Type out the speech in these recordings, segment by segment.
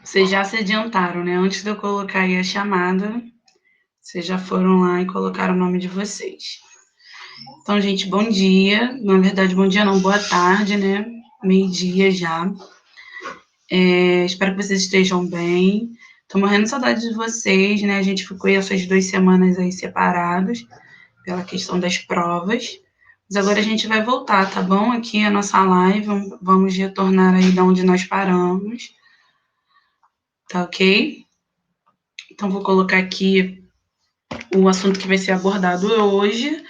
Vocês já se adiantaram, né? Antes de eu colocar aí a chamada, vocês já foram lá e colocaram o nome de vocês. Então, gente, bom dia. Na verdade, bom dia não, boa tarde, né? Meio-dia já. Espero que vocês estejam bem. Tô morrendo de saudade de vocês, né? A gente ficou essas 2 semanas aí separados pela questão das provas. Mas agora a gente vai voltar, tá bom? Aqui a nossa live, vamos retornar aí de onde nós paramos. Tá ok? Então, vou colocar aqui o assunto que vai ser abordado hoje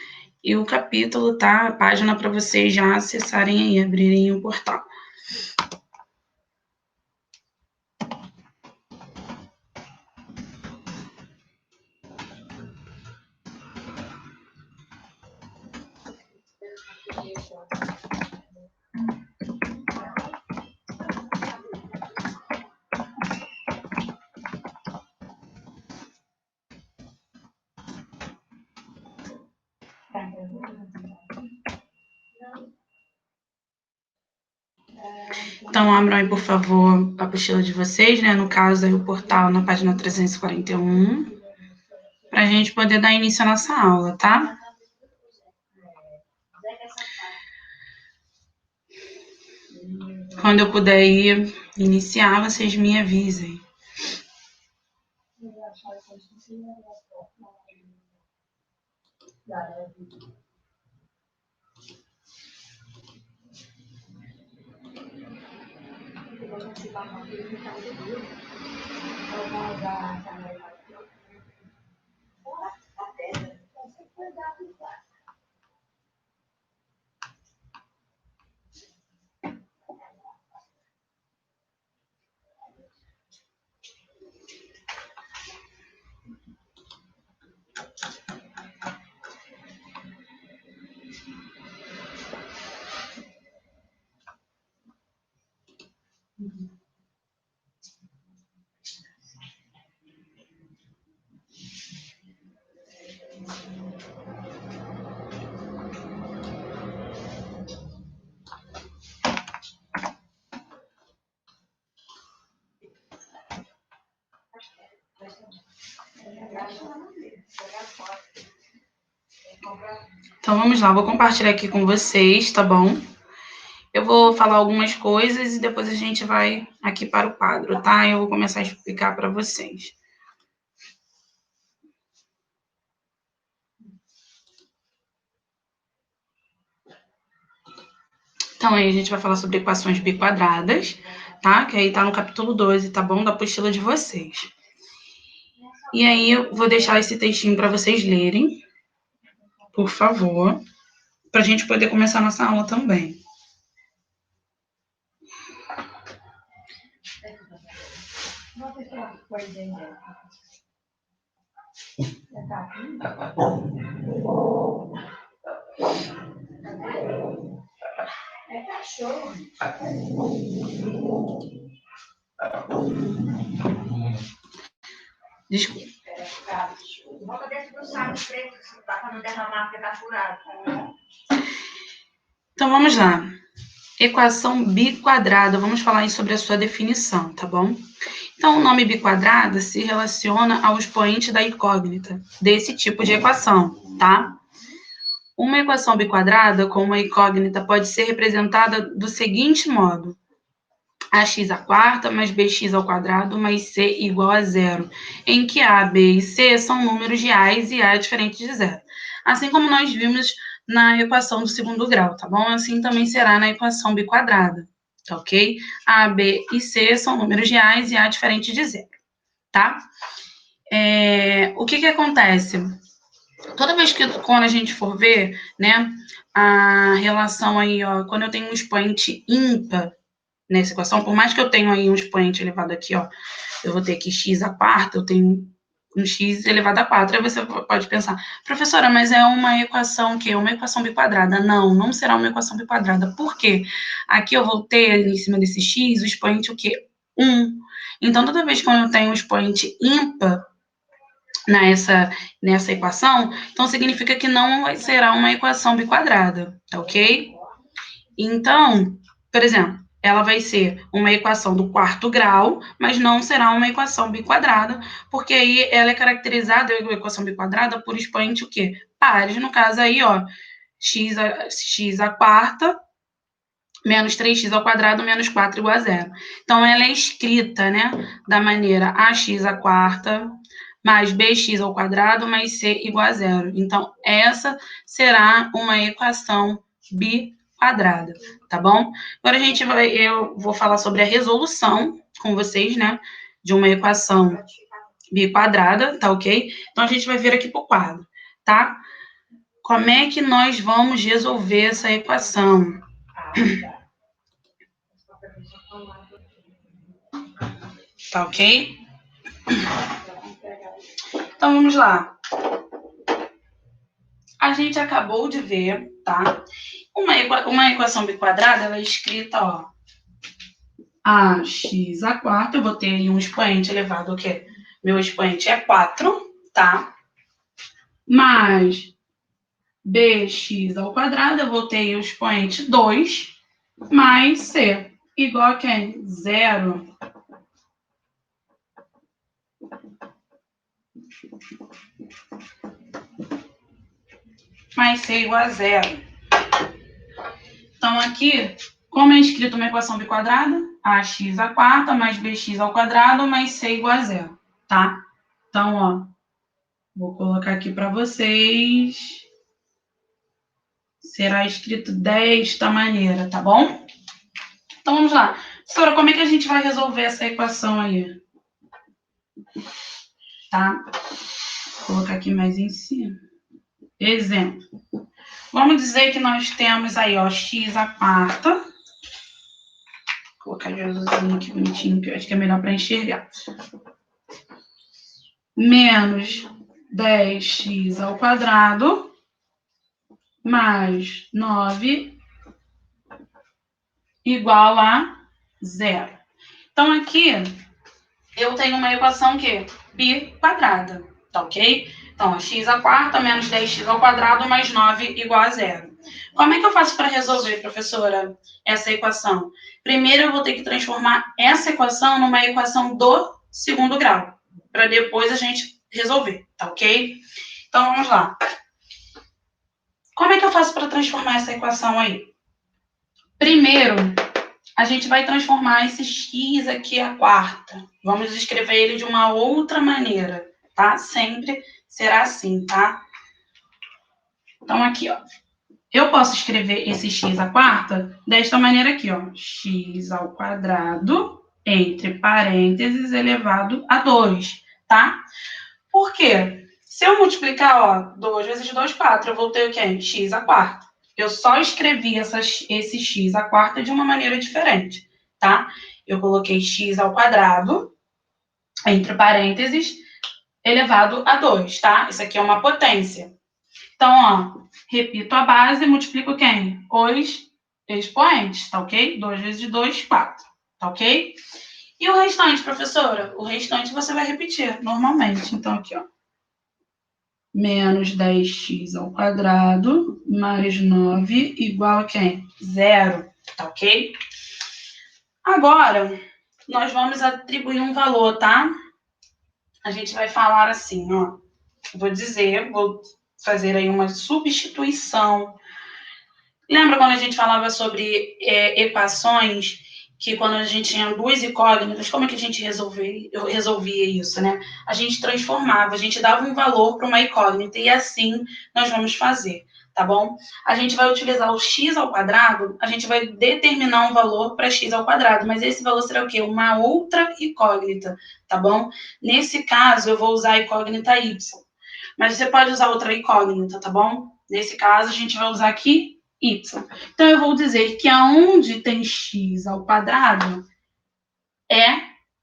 e o capítulo, tá? A página para vocês já acessarem e abrirem o portal. Então, abram aí, por favor, a apostila de vocês, né? No caso, aí o portal na página 341, para a gente poder dar início à nossa aula, tá? Quando eu puder ir iniciar, vocês me avisem. Então, vamos lá, vou compartilhar aqui com vocês, tá bom? Eu vou falar algumas coisas e depois a gente vai aqui para o quadro, tá? Eu vou começar a explicar para vocês. Então, aí a gente vai falar sobre equações biquadradas, tá? Que aí tá no capítulo 12, tá bom? Da apostila de vocês. E aí eu vou deixar esse textinho para vocês lerem, por favor, para a gente poder começar a nossa aula também. Desculpa. Bota dentro do saco preto, para não derramar, porque tá furado. Então, vamos lá. Equação biquadrada, vamos falar aí sobre a sua definição, tá bom? Então, o nome biquadrada se relaciona ao expoente da incógnita desse tipo de equação, tá? Uma equação biquadrada com uma incógnita pode ser representada do seguinte modo: ax² mais bx² mais c igual a zero, em que a, b e c são números reais e a é diferente de zero. Assim como nós vimos na equação do segundo grau, tá bom? Assim também será na equação biquadrada, tá ok? A, b e c são números reais e a é diferente de zero, tá? O que acontece? Toda vez que, quando a gente for ver, né, a relação aí, ó, quando eu tenho um expoente ímpar nessa equação, por mais que eu tenha aí um expoente elevado aqui, ó, eu vou ter aqui x à quarta, eu tenho um x elevado a 4. Aí você pode pensar, professora, mas é uma equação que uma equação biquadrada. Não, não será uma equação biquadrada. Por quê? Aqui eu vou ter, em cima desse x, o expoente o quê? 1. Então, toda vez que eu tenho um expoente ímpar nessa equação, então significa que não será uma equação biquadrada, tá ok? Então, por exemplo, ela vai ser uma equação do quarto grau, mas não será uma equação biquadrada, porque aí ela é caracterizada, a equação biquadrada, por expoente o quê? Pares. No caso aí, ó, x à quarta menos 3x ao quadrado menos 4 igual a zero. Então, ela é escrita, né, da maneira ax à quarta mais bx ao quadrado mais c igual a zero. Então, essa será uma equação biquadrada, tá bom? Agora eu vou falar sobre a resolução com vocês, né, de uma equação biquadrada, tá ok? Então, a gente vai vir aqui para o quadro, tá? Como é que nós vamos resolver essa equação? Tá ok? Então, vamos lá. A gente acabou de ver, tá? Uma equação biquadrada, ela é escrita, ó, ax à quarta, eu botei aí um expoente elevado ao quê? Meu expoente é 4, tá? Mais bx ao quadrado, eu botei o expoente 2, mais c, igual a quem? 0. Mais c igual a 0. Então, aqui, como é escrito uma equação biquadrada, ax à quarta mais bx ao quadrado mais c igual a 0, tá? Então, ó, vou colocar aqui para vocês. Será escrito desta maneira, tá bom? Então, vamos lá. Professora, como é que a gente vai resolver essa equação aí? Tá? Vou colocar aqui mais em cima. Exemplo. Vamos dizer que nós temos aí, ó, x à quarta. Vou colocar de azulzinho aqui bonitinho, que eu acho que é melhor para enxergar. Menos 10x ao quadrado mais 9 igual a 0. Então, aqui eu tenho uma equação que biquadrada, tá ok? Então, x à quarta menos 10x ao quadrado mais 9 igual a 0. Como é que eu faço para resolver, professora, essa equação? Primeiro, eu vou ter que transformar essa equação numa equação do segundo grau, para depois a gente resolver, tá ok? Então, vamos lá. Como é que eu faço para transformar essa equação aí? Primeiro, a gente vai transformar esse x aqui à quarta. Vamos escrever ele de uma outra maneira, tá? Sempre será assim, tá? Então, aqui, ó. Eu posso escrever esse x à quarta desta maneira aqui, ó. X ao quadrado, entre parênteses, elevado a 2, tá? Por quê? Se eu multiplicar, ó, 2 vezes 2, 4, eu vou ter o quê? X à quarta. Eu só escrevi esse x à quarta de uma maneira diferente, tá? Eu coloquei x ao quadrado, entre parênteses, elevado a 2, tá? Isso aqui é uma potência. Então, ó, repito a base e multiplico quem? Os expoentes, tá ok? 2 vezes 2, 4, tá ok? E o restante, professora? O restante você vai repetir normalmente. Então, aqui, ó. Menos 10x ao quadrado mais 9 igual a quem? 0, tá ok? Agora, nós vamos atribuir um valor, tá? A gente vai falar assim, ó. Vou fazer aí uma substituição. Lembra quando a gente falava sobre equações, que quando a gente tinha duas incógnitas, como é que a gente resolvia isso, né? A gente transformava, a gente dava um valor para uma incógnita, e assim nós vamos fazer, tá bom? A gente vai utilizar o x ao quadrado, a gente vai determinar um valor para x ao quadrado, mas esse valor será o quê? Uma outra incógnita, tá bom? Nesse caso, eu vou usar a incógnita y. Mas você pode usar outra incógnita, tá bom? Nesse caso, a gente vai usar aqui y. Então, eu vou dizer que aonde tem x ao quadrado é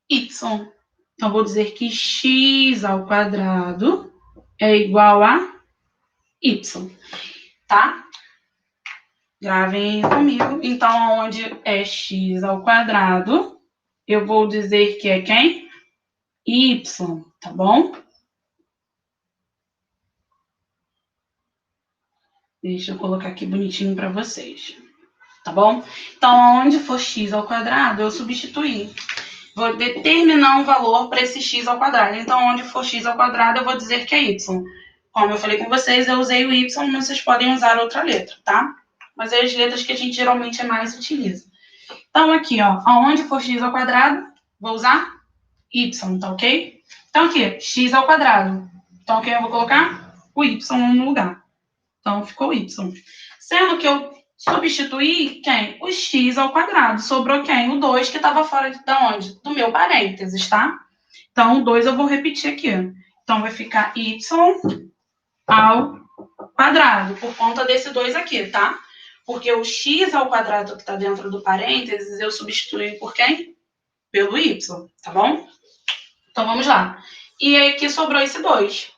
y. Então, eu vou dizer que x ao quadrado é igual a y, tá? Gravem comigo. Então, onde é x ao quadrado, eu vou dizer que é quem? Y, tá bom? Deixa eu colocar aqui bonitinho para vocês, tá bom? Então, onde for x ao quadrado, eu substituir. Vou determinar um valor para esse x ao quadrado. Então, onde for x ao quadrado, eu vou dizer que é y. Como eu falei com vocês, eu usei o y, mas vocês podem usar outra letra, tá? Mas é as letras que a gente geralmente mais utiliza. Então, aqui, ó, aonde for x ao quadrado, vou usar y, tá ok? Então, aqui, x ao quadrado. Então, aqui eu vou colocar o y no lugar. Então, ficou y. Sendo que eu substituí quem? O x ao quadrado. Sobrou quem? O 2, que estava fora de onde? Do meu parênteses, tá? Então, o 2 eu vou repetir aqui. Então, vai ficar y ao quadrado, por conta desse 2 aqui, tá? Porque o x ao quadrado que está dentro do parênteses, eu substituí por quem? Pelo y, tá bom? Então, vamos lá. E aí, aqui sobrou esse 2,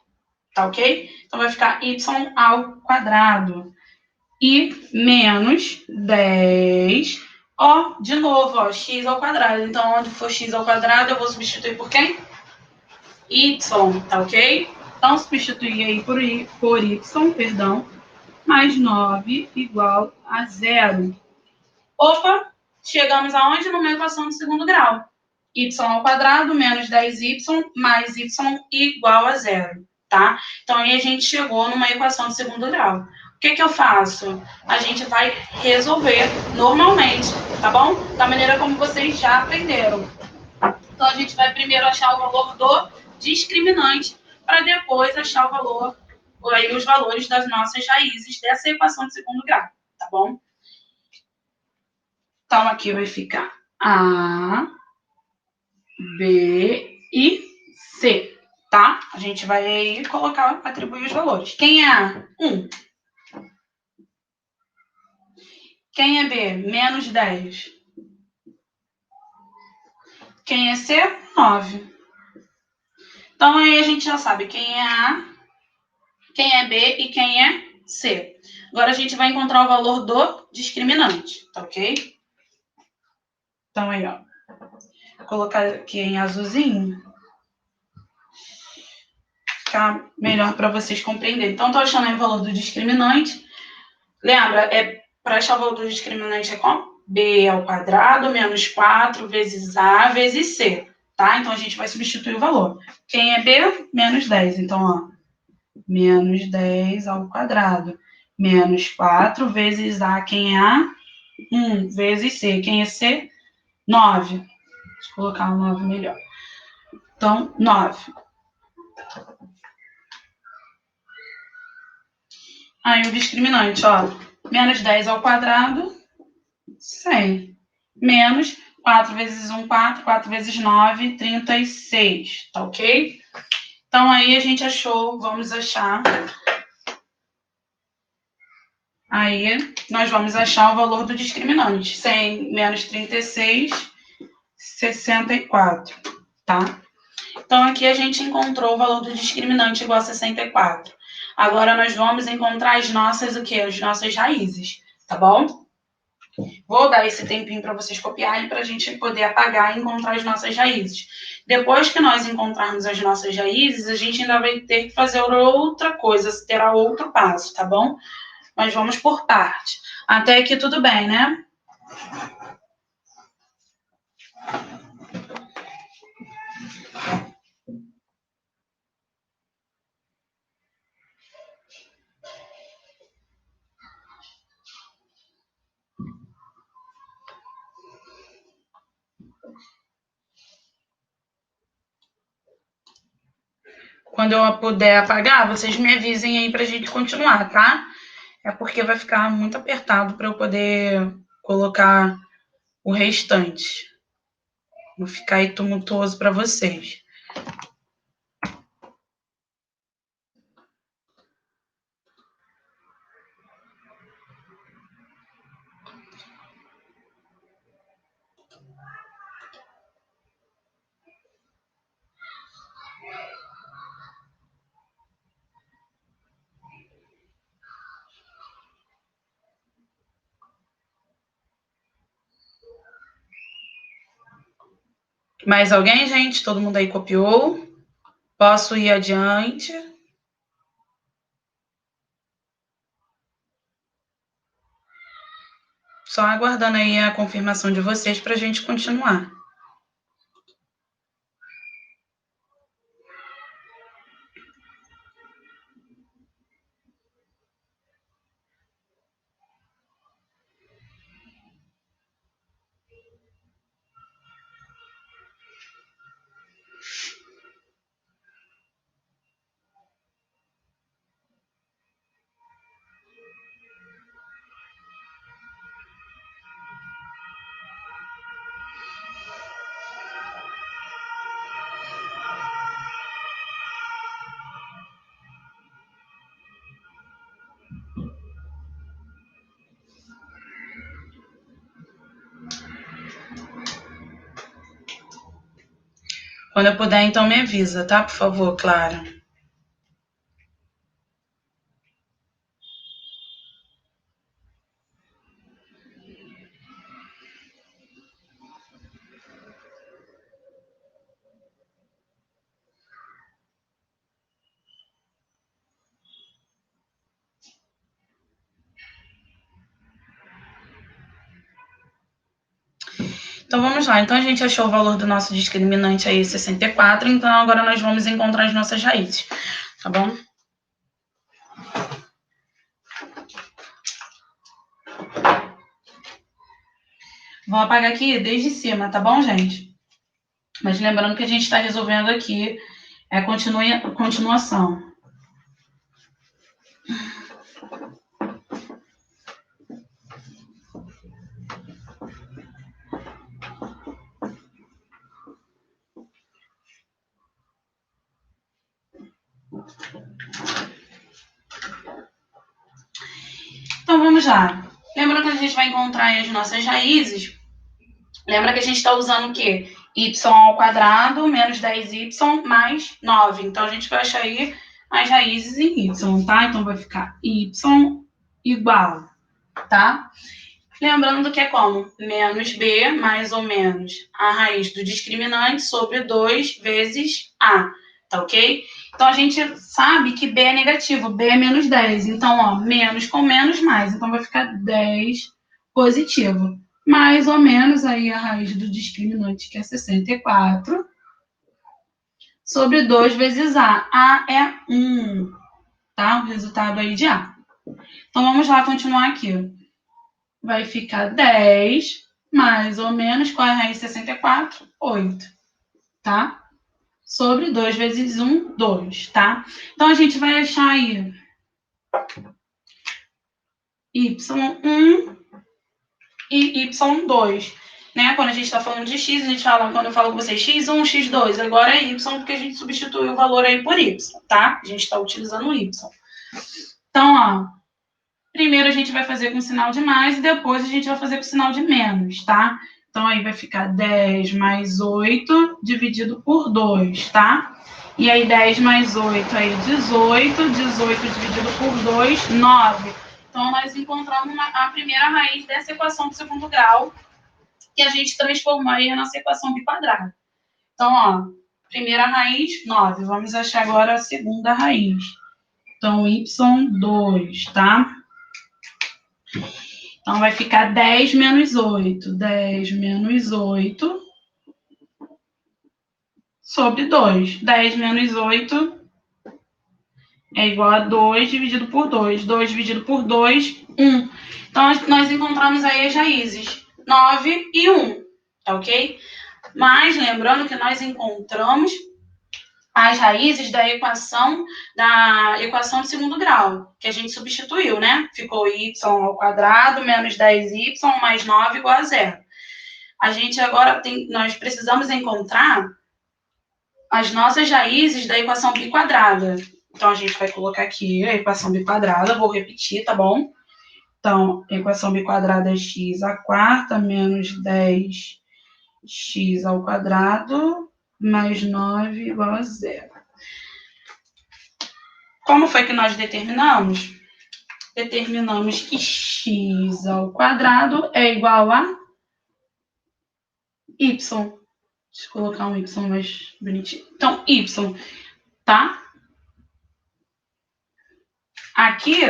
tá ok? Então, vai ficar y ao quadrado. E menos 10, ó, de novo, ó, x ao quadrado. Então, onde for x ao quadrado, eu vou substituir por quem? Y, tá ok? Então, substituir aí por y, perdão, mais 9 igual a 0. Opa, chegamos aonde? Numa equação de segundo grau. Y ao quadrado menos 10y mais y igual a 0, tá? Então, aí a gente chegou numa equação de segundo grau. O que eu faço? A gente vai resolver normalmente, tá bom? Da maneira como vocês já aprenderam. Então, a gente vai primeiro achar o valor do discriminante, para depois achar o valor, aí os valores das nossas raízes dessa equação de segundo grau, tá bom? Então, aqui vai ficar A, B e C, tá? A gente vai aí colocar, atribuir os valores. Quem é A? 1. Quem é B? Menos 10. Quem é C? 9. Então, aí a gente já sabe quem é A, quem é B e quem é C. Agora, a gente vai encontrar o valor do discriminante, tá ok? Então, aí, ó. Vou colocar aqui em azulzinho. Ficar melhor para vocês compreenderem. Então, estou achando aí o valor do discriminante. Lembra, para achar o valor do discriminante é como? B ao quadrado menos 4 vezes A vezes C, tá? Então, a gente vai substituir o valor. Quem é B? Menos 10. Então, ó, menos 10 ao quadrado. Menos 4 vezes A. Quem é A? 1 vezes C. Quem é C? 9. Deixa eu colocar um 9 melhor. Então, 9. Aí o discriminante, ó, menos 10 ao quadrado, 100. Menos 4 vezes 1, 4, 4 vezes 9, 36, tá ok? Então, aí a gente achou, vamos achar... Aí, nós vamos achar o valor do discriminante. 100 menos 36, 64, tá? Então, aqui a gente encontrou o valor do discriminante igual a 64. Agora, nós vamos encontrar as nossas, o quê? As nossas raízes, tá bom? Vou dar esse tempinho para vocês copiarem para a gente poder apagar e encontrar as nossas raízes. Depois que nós encontrarmos as nossas raízes, a gente ainda vai ter que fazer outra coisa, terá outro passo, tá bom? Mas vamos por parte. Até aqui tudo bem, né? Quando eu puder apagar, vocês me avisem aí para a gente continuar, tá? É porque vai ficar muito apertado para eu poder colocar o restante. Vou ficar aí tumultuoso para vocês. Mais alguém, gente? Todo mundo aí copiou? Posso ir adiante? Só aguardando aí a confirmação de vocês para a gente continuar. Quando eu puder, então me avisa, tá? Por favor, Clara. Então, vamos lá. Então, a gente achou o valor do nosso discriminante aí, 64. Então, agora nós vamos encontrar as nossas raízes, tá bom? Vou apagar aqui desde cima, tá bom, gente? Mas lembrando que a gente está resolvendo aqui continuação. Então, vamos lá. Lembrando que a gente vai encontrar aí as nossas raízes. Lembra que a gente está usando o quê? Y ao quadrado menos 10y mais 9. Então, a gente vai achar aí as raízes em y, tá? Então, vai ficar y igual, tá? Lembrando que é como? Menos b mais ou menos a raiz do discriminante sobre 2 vezes a, tá ok? Então, a gente sabe que b é negativo, b é menos 10. Então, ó, menos com menos mais. Então, vai ficar 10 positivo. Mais ou menos aí a raiz do discriminante, que é 64, sobre 2 vezes a. A é 1, tá? O resultado aí de A. Então, vamos lá continuar aqui. Vai ficar 10, mais ou menos, qual é a raiz de 64? 8, tá? Sobre 2 vezes 1, 2, tá? Então, a gente vai achar aí y1 e y2, né? Quando a gente está falando de x, a gente fala, quando eu falo com vocês, x1, x2, agora é y, porque a gente substituiu o valor aí por y, tá? A gente está utilizando o y. Então, ó, primeiro a gente vai fazer com sinal de mais e depois a gente vai fazer com sinal de menos, tá? Então, aí vai ficar 10 mais 8 dividido por 2, tá? E aí, 10 mais 8 aí, 18. 18 dividido por 2, 9. Então, nós encontramos a primeira raiz dessa equação do segundo grau, que a gente transformou aí na nossa equação biquadrada. Então, ó, primeira raiz, 9. Vamos achar agora a segunda raiz. Então, y2, tá? Então, vai ficar 10 menos 8. 10 menos 8 sobre 2. 10 menos 8 é igual a 2 dividido por 2. 2 dividido por 2, 1. Então, nós encontramos aí as raízes 9 e 1, tá ok? Mas, lembrando que nós encontramos as raízes da equação de segundo grau, que a gente substituiu, né? Ficou y ao quadrado menos 10y mais 9 igual a 0. A gente agora nós precisamos encontrar as nossas raízes da equação biquadrada. Então, a gente vai colocar aqui a equação biquadrada, vou repetir, tá bom? Então, a equação biquadrada é x à quarta menos 10x ao quadrado mais 9 igual a 0. Como foi que nós determinamos? Determinamos que x ao quadrado é igual a y, Deixa eu colocar um y mais bonitinho. Então, y, tá? Aqui,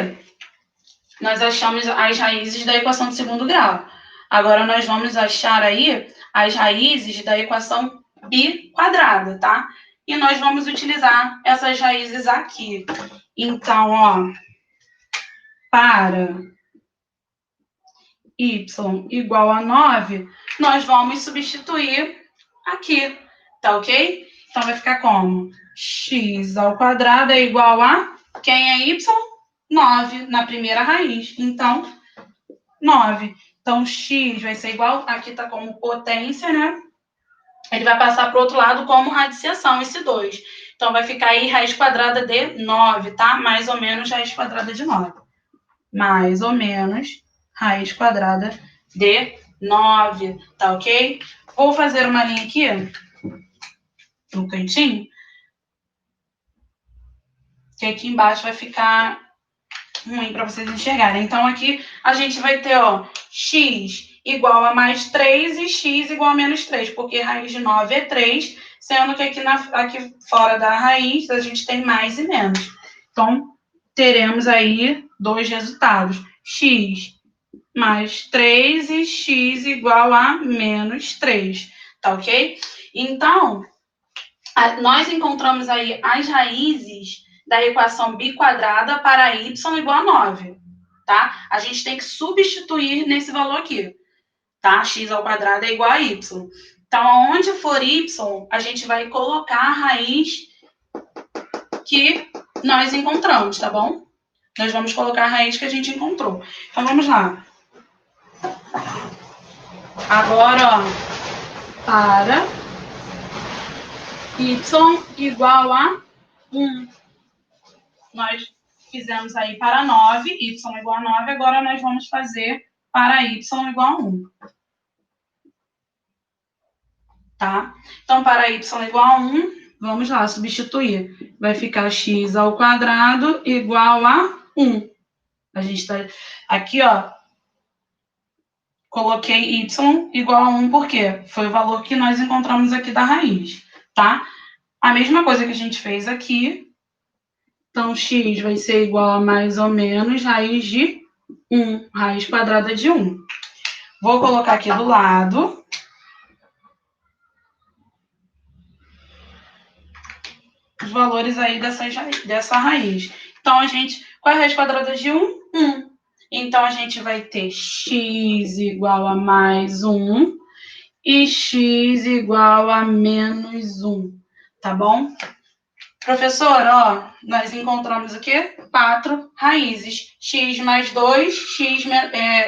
nós achamos as raízes da equação de segundo grau. Agora, nós vamos achar aí as raízes da equação biquadrada, tá? E nós vamos utilizar essas raízes aqui. Então, ó, para y igual a 9, nós vamos substituir aqui, tá ok? Então, vai ficar como? X ao quadrado é igual a... Quem é y? 9 na primeira raiz. Então, 9. Então, x vai ser igual... Aqui está como potência, né? Ele vai passar para o outro lado como radiciação, esse 2. Então, vai ficar aí raiz quadrada de 9, tá? Mais ou menos raiz quadrada de 9. Mais ou menos raiz quadrada de 9, tá ok? Vou fazer uma linha aqui, no cantinho, que aqui embaixo vai ficar ruim para vocês enxergarem. Então, aqui a gente vai ter, ó, x igual a mais 3 e x igual a menos 3, porque raiz de 9 é 3, sendo que aqui fora da raiz a gente tem mais e menos. Então, teremos aí dois resultados, x mais 3 e x igual a menos 3, tá ok? Então, nós encontramos aí as raízes da equação biquadrada para y igual a 9, tá? A gente tem que substituir nesse valor aqui, tá? X ao quadrado é igual a y. Então, onde for y, a gente vai colocar a raiz que nós encontramos, tá bom? Nós vamos colocar a raiz que a gente encontrou. Então, vamos lá. Agora, ó, para y igual a 1. Nós fizemos aí para 9, y igual a 9, agora nós vamos fazer para y igual a 1. Tá? Então, para y igual a 1, vamos lá, substituir. Vai ficar x ao quadrado igual a 1. A gente está aqui, ó, coloquei y igual a 1, por quê? Foi o valor que nós encontramos aqui da raiz, tá? A mesma coisa que a gente fez aqui. Então, x vai ser igual a mais ou menos raiz de 1, raiz quadrada de 1. Vou colocar aqui do lado. Os valores aí dessa raiz. Então, qual é a raiz quadrada de 1? 1. Então, a gente vai ter x igual a mais 1 e x igual a menos 1, tá bom? Professor, ó, nós encontramos o quê? 4 raízes. X mais 2,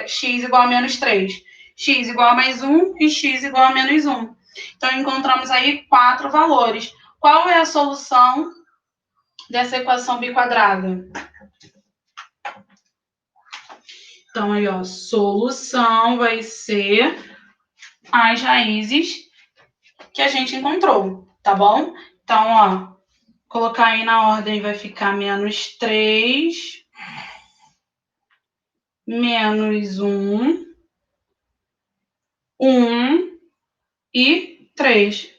x igual a menos 3. X igual a mais 1 e x igual a menos 1. Então, encontramos aí 4 valores. Qual é a solução dessa equação biquadrada? Então, aí, ó, solução vai ser as raízes que a gente encontrou, tá bom? Então, ó, colocar aí na ordem vai ficar menos 3, menos 1, 1 e 3.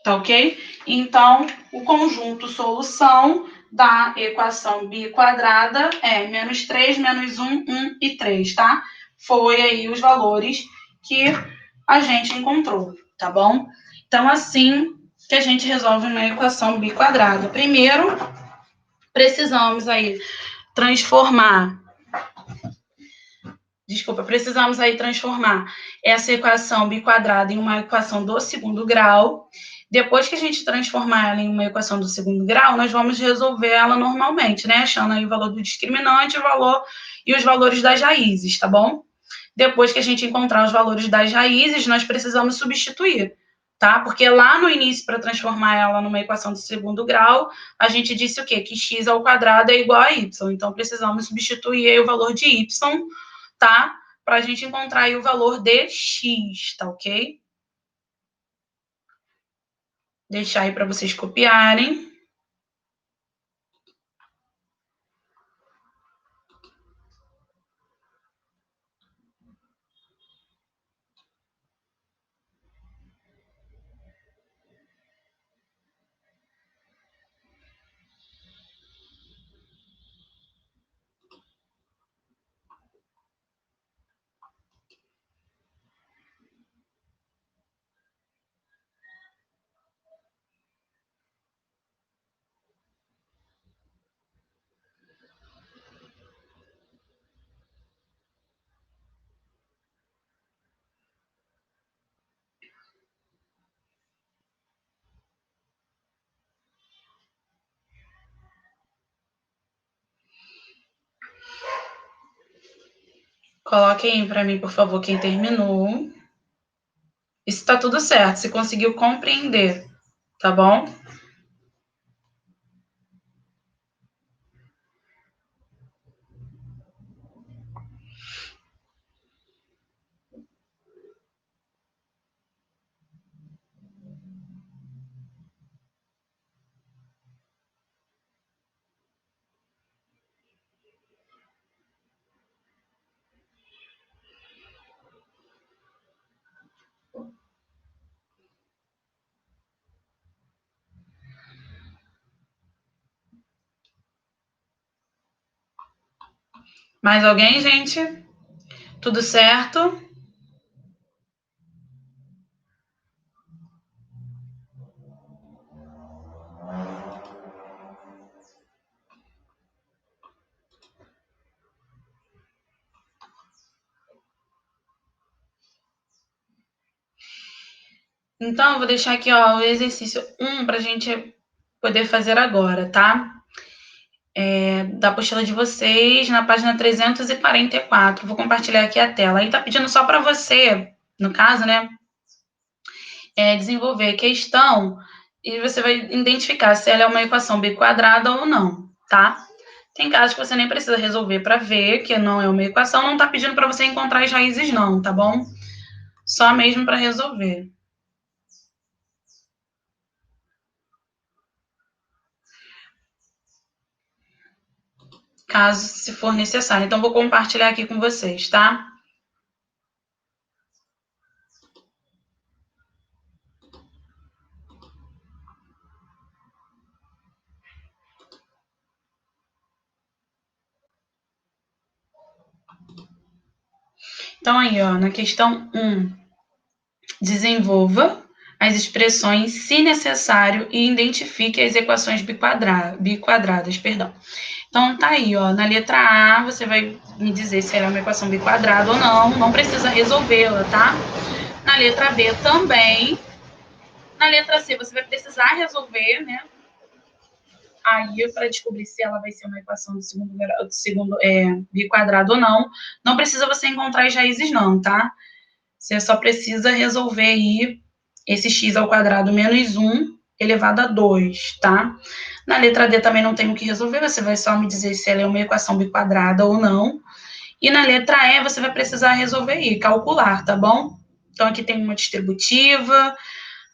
Tá ok? Então, o conjunto solução da equação biquadrada é menos 3, menos 1, 1 e 3, tá? Foi aí os valores que a gente encontrou, tá bom? Então, assim que a gente resolve uma equação biquadrada. Primeiro, precisamos aí transformar essa equação biquadrada em uma equação do segundo grau. Depois que a gente transformar ela em uma equação do segundo grau, nós vamos resolver ela normalmente, né? Achando aí o valor do discriminante, e os valores das raízes, tá bom? Depois que a gente encontrar os valores das raízes, nós precisamos substituir, tá? Porque lá no início, para transformar ela numa equação do segundo grau, a gente disse o quê? Que x ao quadrado é igual a y. Então, precisamos substituir aí o valor de y, tá? Para a gente encontrar aí o valor de x, tá ok? Deixar aí para vocês copiarem. Coloquem aí para mim, por favor, quem terminou. E se tá tudo certo, se conseguiu compreender, tá bom? Mais alguém, gente? Tudo certo? Então, eu vou deixar aqui, ó, o exercício 1 para a gente poder fazer agora, tá? Da apostila de vocês, na página 344. Vou compartilhar aqui a tela. Aí tá pedindo só para você, no caso, né, desenvolver a questão e você vai identificar se ela é uma equação biquadrada ou não, tá? Tem casos que você nem precisa resolver para ver que não é uma equação, não tá pedindo para você encontrar as raízes não, tá bom? Só mesmo para resolver. Caso se for necessário. Então, vou compartilhar aqui com vocês, tá? Então, aí, ó, na questão 1, desenvolva as expressões se necessário e identifique as equações biquadradas, perdão. Então, tá aí, ó, na letra A, você vai me dizer se ela é uma equação biquadrada ou não precisa resolvê-la, tá? Na letra B também. Na letra C, você vai precisar resolver, né? Aí, para descobrir se ela vai ser uma equação segundo biquadrado ou não. Não precisa você encontrar as raízes, não, tá? Você só precisa resolver aí esse x ao quadrado menos 1 elevado a 2, tá? Na letra D também não tem o que resolver, você vai só me dizer se ela é uma equação biquadrada ou não. E na letra E, você vai precisar resolver aí, calcular, tá bom? Então, aqui tem uma distributiva,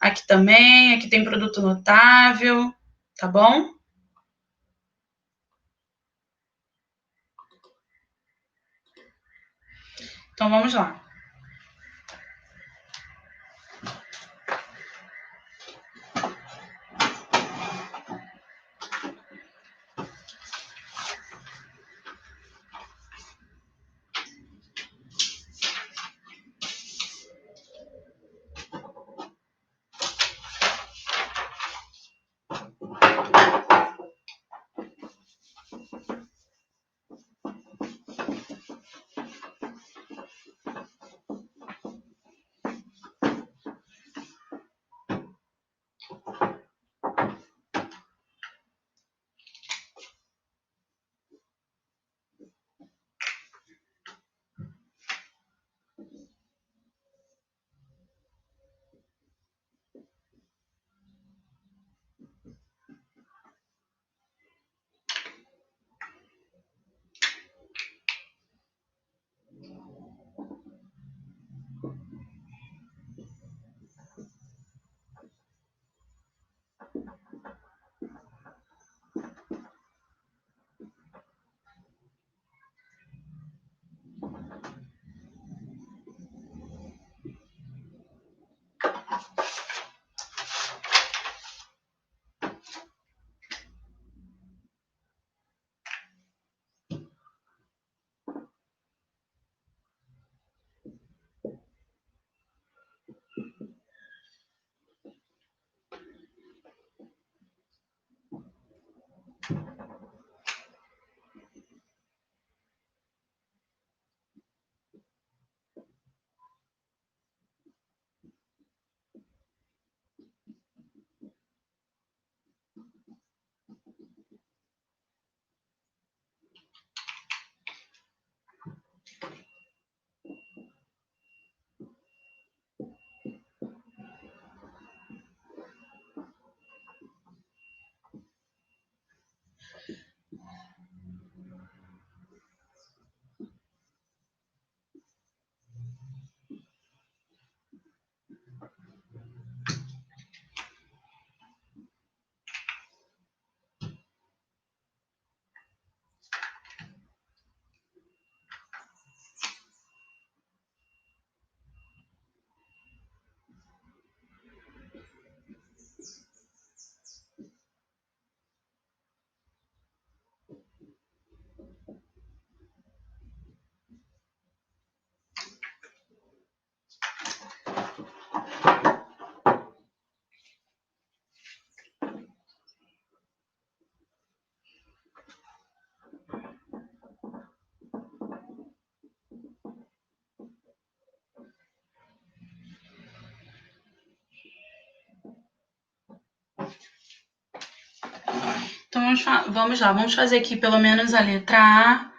aqui também, aqui tem produto notável, tá bom? Então, vamos lá. vamos lá, vamos fazer aqui pelo menos a letra A,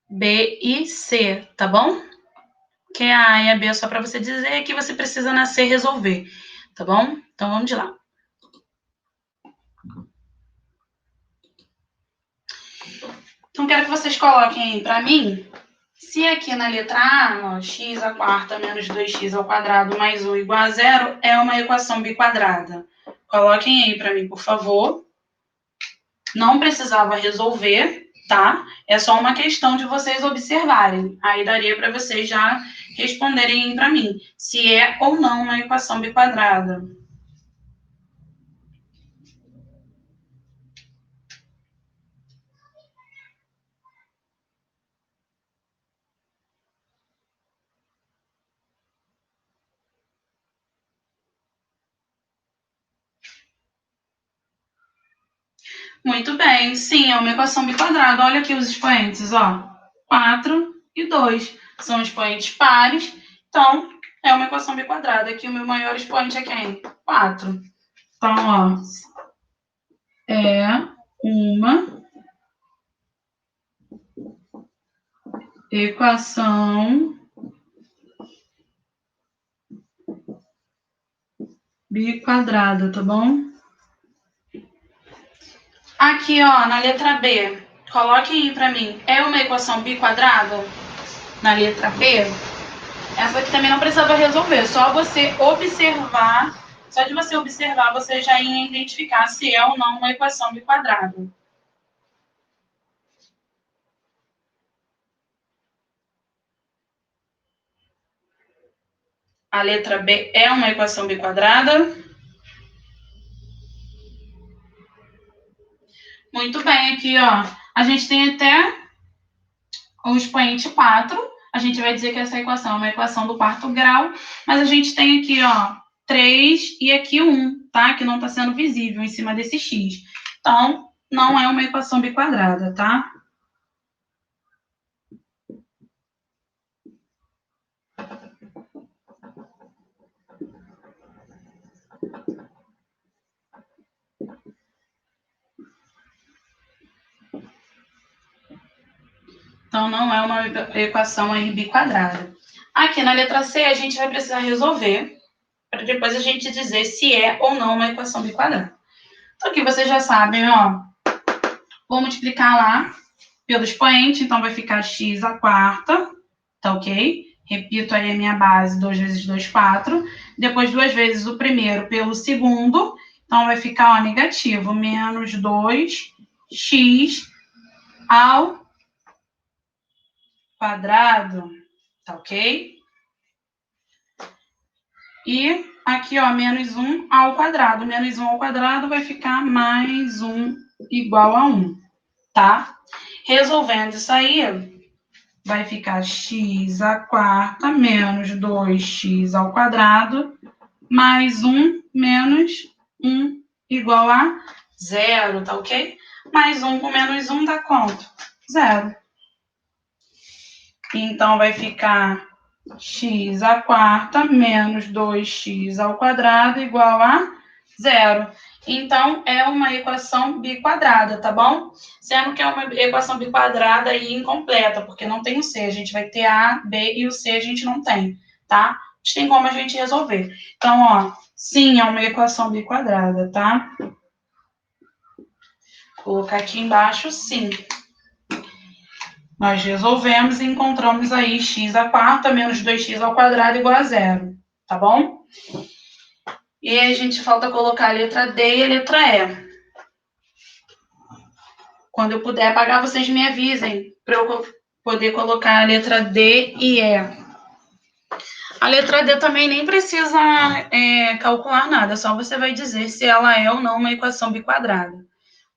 B e C, tá bom? Que é a A e a B é só para você dizer que você precisa na C resolver, tá bom? Então vamos lá. Então quero que vocês coloquem aí para mim, se aqui na letra A, ó, x à quarta menos 2x ao quadrado mais 1 igual a zero, é uma equação biquadrada. Coloquem aí para mim, por favor. Não precisava resolver, tá? É só uma questão de vocês observarem. Aí daria para vocês já responderem para mim se é ou não uma equação biquadrada. Muito bem, sim, é uma equação biquadrada. Olha aqui os expoentes, ó. 4 e 2 são expoentes pares, então é uma equação biquadrada. Aqui o meu maior expoente é quem? 4. Então, ó, é uma equação biquadrada, tá bom? Aqui, ó, na letra B, coloque aí para mim. É uma equação biquadrada? Na letra B? Essa aqui também não precisava resolver, só você observar. Só de você observar, você já ia identificar se é ou não uma equação biquadrada. A letra B é uma equação biquadrada? Muito bem, aqui, ó. A gente tem até o expoente 4. A gente vai dizer que essa equação é uma equação do quarto grau, mas a gente tem aqui, ó, 3 e aqui 1, tá? Que não está sendo visível em cima desse x. Então, não é uma equação biquadrada, tá? Então, não é uma equação aí biquadrada. Aqui na letra C, a gente vai precisar resolver, para depois a gente dizer se é ou não uma equação biquadrada. Então, aqui vocês já sabem, ó, vou multiplicar lá pelo expoente, então vai ficar x à quarta, tá ok? Repito aí a minha base, 2 vezes 2, 4. Depois, 2 vezes o primeiro pelo segundo, então vai ficar, ó, negativo, menos 2x ao quadrado, tá ok? E aqui, ó, menos 1 ao quadrado. Menos 1 ao quadrado vai ficar mais 1 igual a 1, tá? Resolvendo isso aí, vai ficar x à quarta menos 2x ao quadrado mais 1 menos 1 igual a 0, tá ok? Mais 1 com menos 1 dá quanto? 0. Então, vai ficar x à quarta menos 2x ao quadrado igual a 0. Então, é uma equação biquadrada, tá bom? Sendo que é uma equação biquadrada e incompleta, porque não tem o C. A gente vai ter A, B e o C a gente não tem, tá? Mas tem como a gente resolver. Então, ó, sim, é uma equação biquadrada, tá? Vou colocar aqui embaixo, sim. Nós resolvemos e encontramos aí x à quarta menos 2x ao quadrado igual a 0, tá bom? E aí a gente falta colocar a letra D e a letra E. Quando eu puder apagar, vocês me avisem para eu poder colocar a letra D e E. A letra D também nem precisa calcular nada, só você vai dizer se ela é ou não uma equação biquadrada.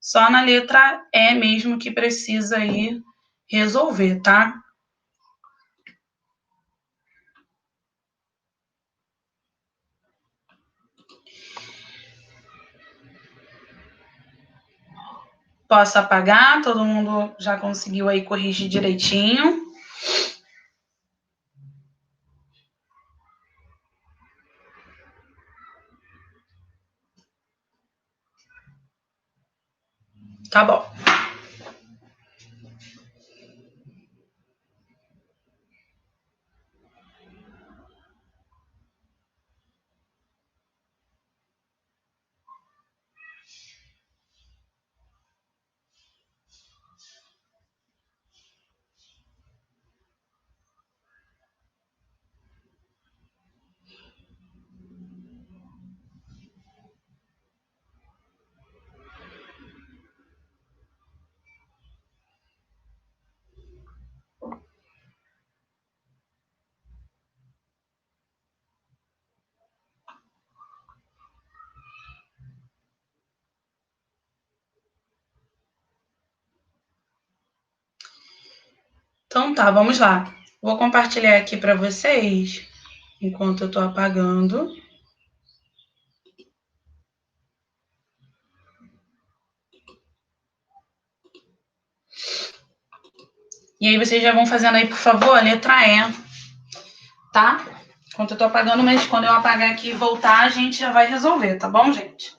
Só na letra E mesmo que precisa aí resolver, tá? Posso apagar? Todo mundo já conseguiu aí corrigir direitinho? Tá bom. Então tá, vamos lá. Vou compartilhar aqui para vocês, enquanto eu estou apagando. E aí vocês já vão fazendo aí, por favor, a letra E, tá? Enquanto eu tô apagando, mas quando eu apagar aqui e voltar, a gente já vai resolver, tá bom, gente?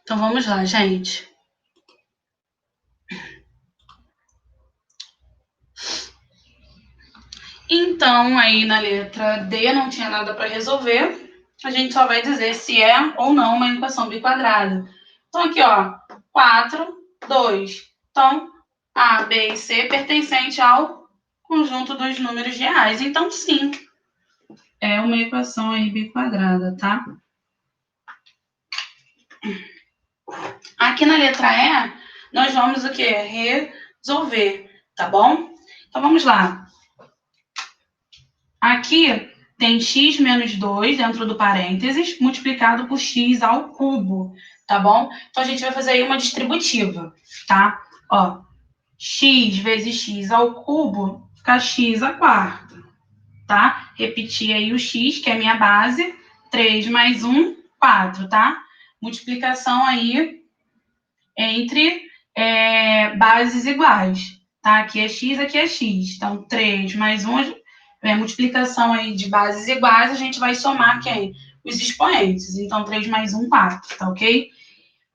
Então vamos lá, gente. Então, aí na letra D não tinha nada para resolver. A gente só vai dizer se é ou não uma equação biquadrada. Então, aqui, ó, 4, 2. Então, A, B e C pertencente ao conjunto dos números reais. Então, sim, é uma equação aí biquadrada, tá? Aqui na letra E, nós vamos o quê? Resolver, tá bom? Então, vamos lá. Aqui tem x menos 2 dentro do parênteses, multiplicado por x ao cubo, tá bom? Então, a gente vai fazer aí uma distributiva, tá? Ó, x vezes x ao cubo fica x à quarta, tá? Repetir aí o x, que é a minha base, 3 mais 1, 4, tá? Multiplicação aí entre bases iguais, tá? Aqui é x. Então, 3 mais 1, multiplicação aí de bases iguais, a gente vai somar quem? Os expoentes. Então, 3 mais 1, 4, tá ok?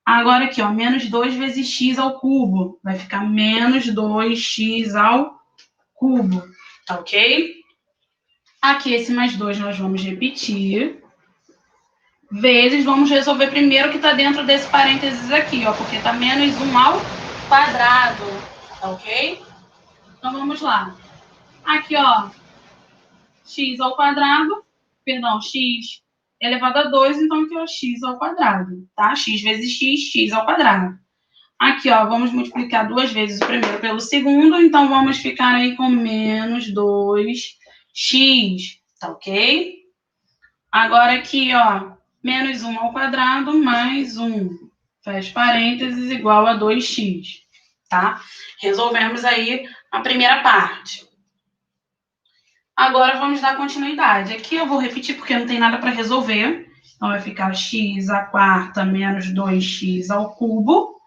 Agora aqui, ó, menos 2 vezes x ao cubo. Vai ficar menos 2x ao cubo, tá ok? Aqui, esse mais 2 nós vamos repetir. Vezes, vamos resolver primeiro o que está dentro desse parênteses aqui, ó, porque está menos 1 ao quadrado, tá ok? Então, vamos lá. Aqui, ó, x ao quadrado, perdão, x elevado a 2, então aqui, ó, x ao quadrado, tá? X vezes x ao quadrado. Aqui, ó, vamos multiplicar duas vezes o primeiro pelo segundo, então vamos ficar aí com menos 2x, tá ok? Agora aqui, ó, menos 1 ao quadrado mais 1. fecha parênteses, igual a 2x, tá? Resolvemos aí a primeira parte. Agora, vamos dar continuidade. Aqui eu vou repetir porque não tem nada para resolver. Então, vai ficar x à quarta menos 2x ao cubo.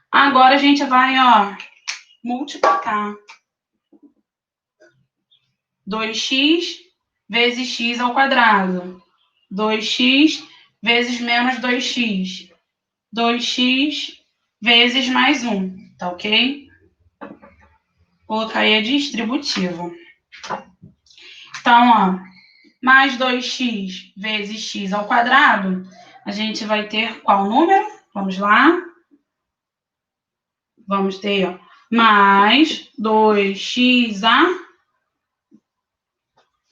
Agora, a gente vai, ó, multiplicar. 2x vezes x ao quadrado. 2x vezes menos 2x. 2x vezes mais 1, tá ok? Vou colocar aí a distributiva. Então, ó, mais 2x vezes x ao quadrado, a gente vai ter qual número? Vamos lá. Vamos ter, ó, mais 2x a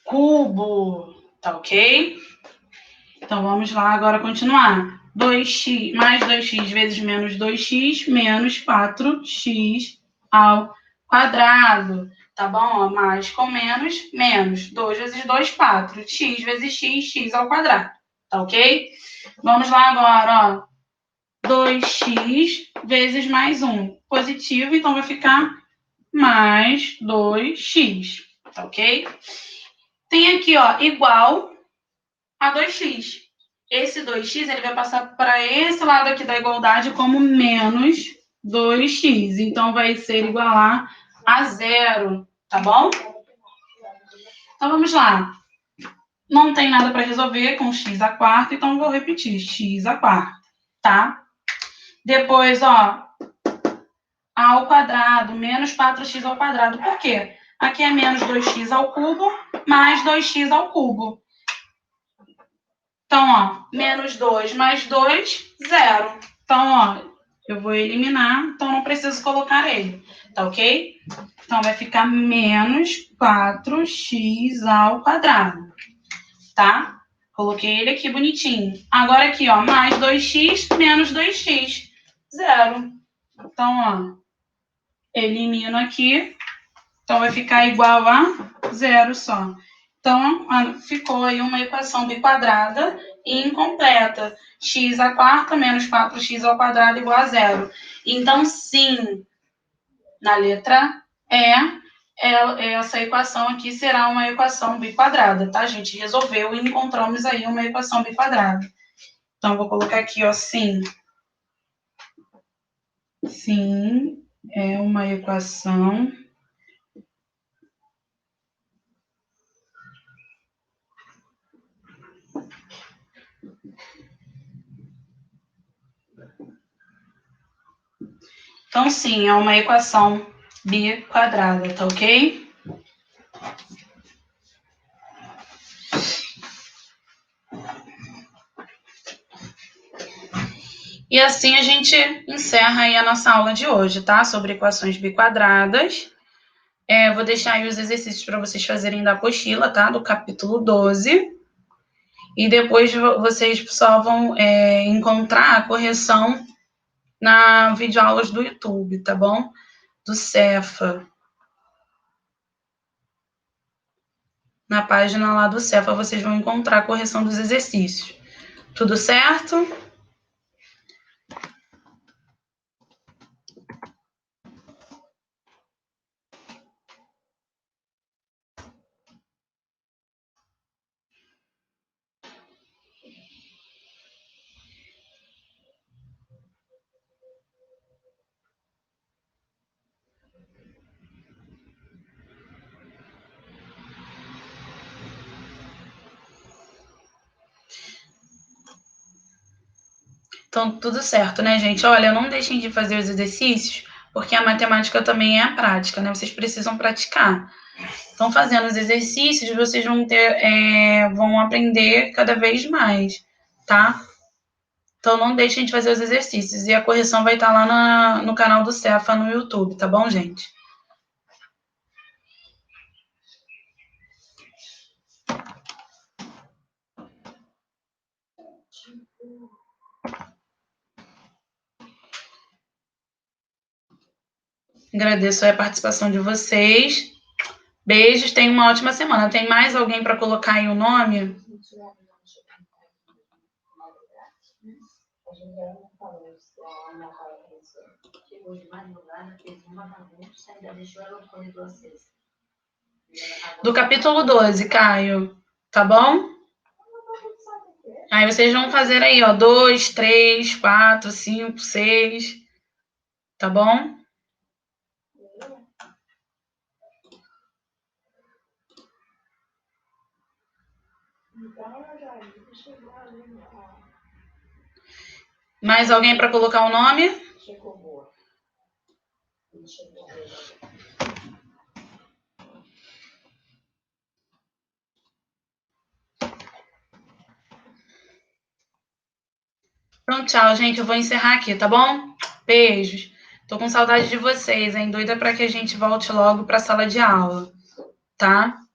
cubo, tá ok? Então, vamos lá agora continuar. 2x, mais 2x vezes menos 2x, menos 4x ao quadrado. Tá bom? Ó, mais com menos, menos. 2 vezes 2, 4. X vezes x, x ao quadrado. Tá ok? Vamos lá agora, ó. 2x vezes mais 1. Positivo, então vai ficar mais 2x. Tá ok? Tem aqui, ó, igual a 2x. Esse 2x ele vai passar para esse lado aqui da igualdade como menos 2x. Então, vai ser igual a 0, tá bom? Então, vamos lá. Não tem nada para resolver com x à quarta, então eu vou repetir. X à quarta, tá? Depois, ó, ao quadrado, menos 4x ao quadrado. Por quê? Aqui é menos 2x ao cubo, mais 2x ao cubo. Então, ó, menos 2 mais 2, 0. Então, ó, eu vou eliminar, então não preciso colocar ele, tá ok? Então, vai ficar menos 4x ao quadrado, tá? Coloquei ele aqui bonitinho. Agora aqui, ó, mais 2x menos 2x, 0. Então, ó, elimino aqui, então vai ficar igual a 0 só. Então, ficou aí uma equação biquadrada e incompleta. X à quarta menos 4x ao quadrado igual a 0. Então, sim, na letra essa equação aqui será uma equação biquadrada, tá, gente? Resolveu e encontramos aí uma equação biquadrada. Então, vou colocar aqui, ó, sim. Sim, é uma equação Então, sim, é uma equação biquadrada, tá ok? E assim a gente encerra aí a nossa aula de hoje, tá? Sobre equações biquadradas. Vou deixar aí os exercícios para vocês fazerem da apostila, tá? Do capítulo 12. E depois vocês só vão encontrar a correção na videoaulas do YouTube, tá bom? Do Cefa. Na página lá do Cefa vocês vão encontrar a correção dos exercícios. Tudo certo? Então, tudo certo, né, gente? Olha, não deixem de fazer os exercícios, porque a matemática também é a prática, né? Vocês precisam praticar. Então, fazendo os exercícios, vocês vão aprender cada vez mais, tá? Então, não deixem de fazer os exercícios. E a correção vai estar lá no canal do Cefa no YouTube, tá bom, gente? Agradeço a participação de vocês. Beijos, tenham uma ótima semana. Tem mais alguém para colocar aí o nome? Do capítulo 12, Caio. Tá bom? Aí vocês vão fazer aí, ó, 2, 3, 4, 5, 6. Tá bom? Mais alguém para colocar o nome? Então, tchau, gente. Eu vou encerrar aqui, tá bom? Beijos. Tô com saudade de vocês, hein? Doida para que a gente volte logo para a sala de aula, tá?